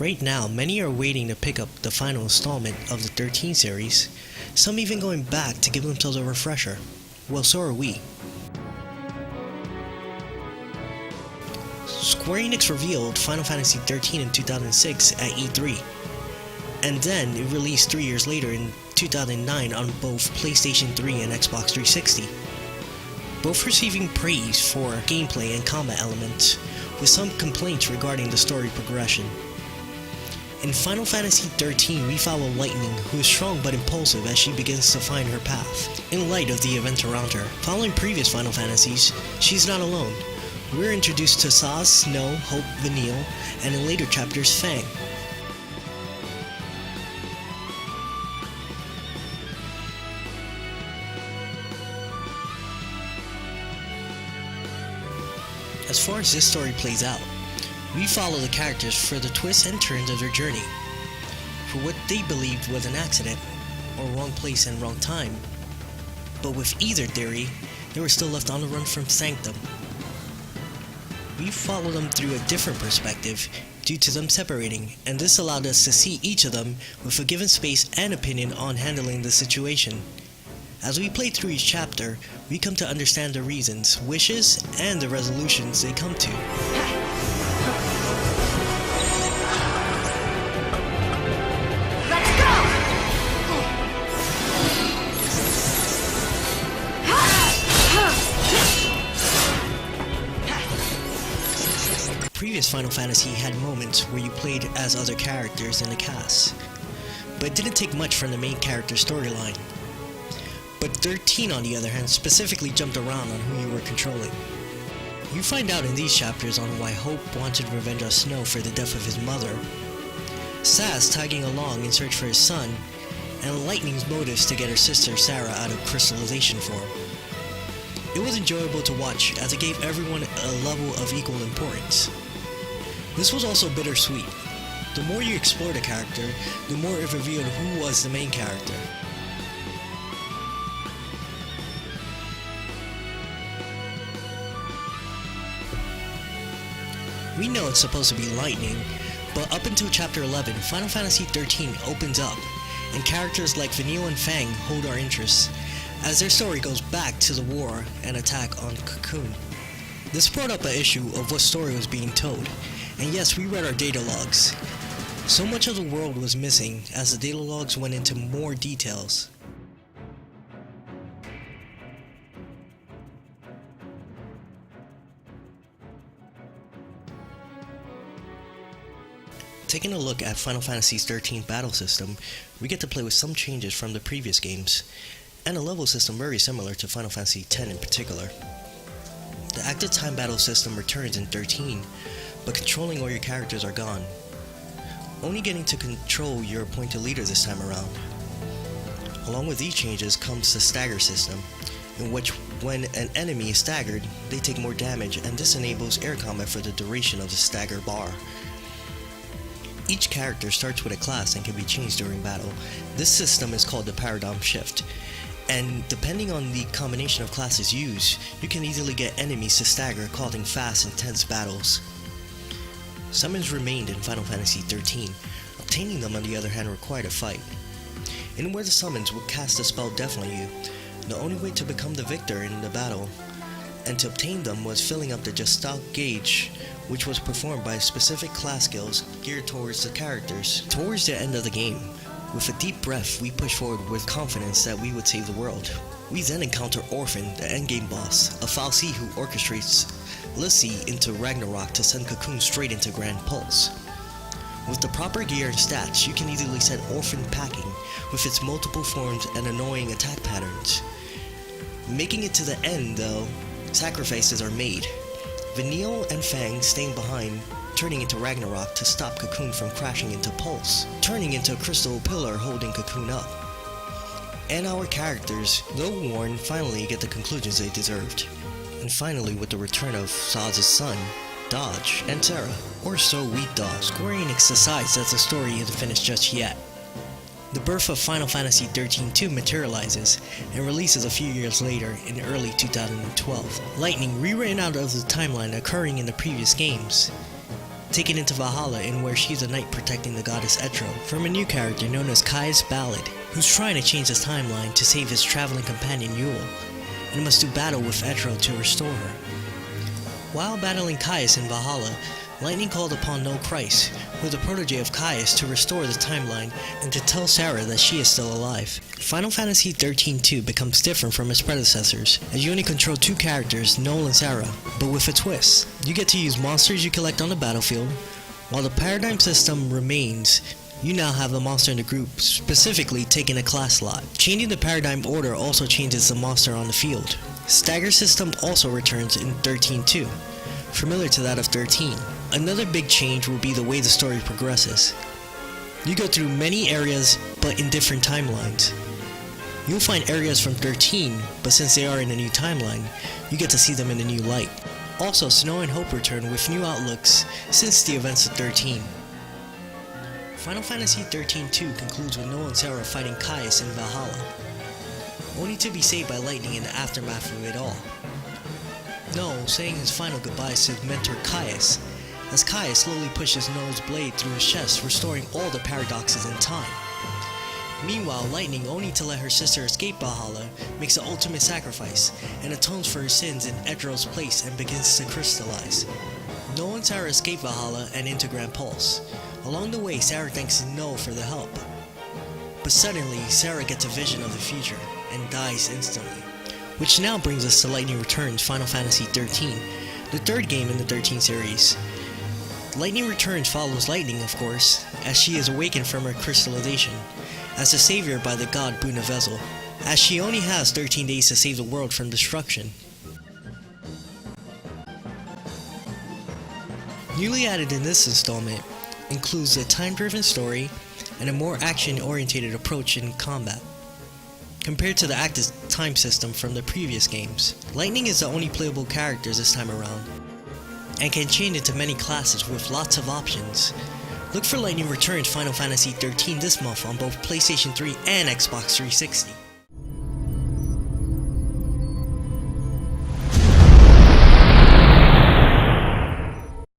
Right now, many are waiting to pick up the final installment of the 13 series, some even going back to give themselves a refresher. Well, so are we. Square Enix revealed Final Fantasy XIII in 2006 at E3, and then it released 3 years later in 2009 on both PlayStation 3 and Xbox 360, both receiving praise for gameplay and combat elements, with some complaints regarding the story progression. In Final Fantasy XIII, we follow Lightning, who is strong but impulsive as she begins to find her path, in light of the events around her. Following previous Final Fantasies, she's not alone. We're introduced to Sazh, Snow, Hope, Vanille, and in later chapters, Fang. As far as this story plays out, we follow the characters for the twists and turns of their journey, for what they believed was an accident, or wrong place and wrong time. But with either theory, they were still left on the run from Sanctum. We follow them through a different perspective due to them separating, and this allowed us to see each of them with a given space and opinion on handling the situation. As we play through each chapter, we come to understand the reasons, wishes, and the resolutions they come to. Previous Final Fantasy had moments where you played as other characters in the cast, but it didn't take much from the main character storyline. But 13, on the other hand, specifically jumped around on who you were controlling. You find out in these chapters on why Hope wanted revenge on Snow for the death of his mother, Sazh tagging along in search for his son, and Lightning's motives to get her sister Sarah out of crystallization form. It was enjoyable to watch as it gave everyone a level of equal importance. This was also bittersweet. The more you explored a character, the more it revealed who was the main character. We know it's supposed to be Lightning, but up until Chapter 11, Final Fantasy XIII opens up, and characters like Vanille and Fang hold our interest, as their story goes back to the war and attack on Cocoon. This brought up an issue of what story was being told, and yes, we read our data logs. So much of the world was missing as the data logs went into more details. Taking a look at Final Fantasy XIII's battle system, we get to play with some changes from the previous games, and a level system very similar to Final Fantasy X in particular. The active time battle system returns in 13, but controlling all your characters are gone, only getting to control your appointed leader this time around. Along with these changes comes the stagger system, in which when an enemy is staggered, they take more damage, and this enables air combat for the duration of the stagger bar. Each character starts with a class and can be changed during battle. This system is called the Paradigm Shift, and depending on the combination of classes used, you can easily get enemies to stagger, causing fast, intense battles. Summons remained in Final Fantasy XIII. Obtaining them, on the other hand, required a fight. In where the summons would cast a spell Death on you, the only way to become the victor in the battle, and to obtain them, was filling up the Gestalt gauge, which was performed by specific class skills geared towards the characters. Towards the end of the game, with a deep breath, we push forward with confidence that we would save the world. We then encounter Orphan, the endgame boss, a fal'Cie who orchestrates Xiii into Ragnarok to send Cocoon straight into Grand Pulse. With the proper gear and stats, you can easily send Orphan packing with its multiple forms and annoying attack patterns. Making it to the end, though, sacrifices are made. Vanille and Fang staying behind, turning into Ragnarok to stop Cocoon from crashing into Pulse, turning into a crystal pillar holding Cocoon up. And our characters, though worn, finally get the conclusions they deserved. And finally, with the return of Saz's son, Dodge, and Sarah, or so we thought. Square Enix decides that the story isn't finished just yet. The birth of Final Fantasy XIII-2 materializes and releases a few years later in early 2012. Lightning rewritten out of the timeline occurring in the previous games. taken into Valhalla in where she's a knight protecting the goddess Etro from a new character known as Kai's Ballad, who's trying to change his timeline to save his traveling companion Yule, and must do battle with Etro to restore her. While battling Caius in Valhalla, Lightning called upon No Christ, who is a protege of Caius, to restore the timeline and to tell Sarah that she is still alive. Final Fantasy XIII-2 becomes different from its predecessors, as you only control two characters, Noel and Sarah, but with a twist. You get to use monsters you collect on the battlefield. While the paradigm system remains, you now have a monster in the group, specifically taking a class slot. Changing the paradigm order also changes the monster on the field. Stagger system also returns in 13-2, familiar to that of 13. Another big change will be the way the story progresses. You go through many areas, but in different timelines. You'll find areas from 13, but since they are in a new timeline, you get to see them in a new light. Also, Snow and Hope return with new outlooks since the events of 13. Final Fantasy XIII-2 concludes with Noel and Sarah fighting Caius in Valhalla, only to be saved by lightning in the aftermath of it all. Noel saying his final goodbyes to his mentor Caius, as Caius slowly pushes Noel's blade through his chest, restoring all the paradoxes in time. Meanwhile, Lightning, only to let her sister escape Valhalla, makes the ultimate sacrifice, and atones for her sins in Etro's place and begins to crystallize. Noel and Sarah escape Valhalla and into Grand Pulse. Along the way, Sarah thanks Noel for the help. But suddenly, Sarah gets a vision of the future, and dies instantly. Which now brings us to Lightning Returns Final Fantasy XIII, the third game in the 13 series. Lightning Returns follows Lightning, of course, as she is awakened from her crystallization, as a savior by the god Bunavezel, as she only has 13 days to save the world from destruction. Newly added in this installment includes a time-driven story and a more action-oriented approach in combat. Compared to the active time system from the previous games, Lightning is the only playable character this time around, and can change into many classes with lots of options. Look for Lightning Returns Final Fantasy XIII this month on both PlayStation 3 and Xbox 360.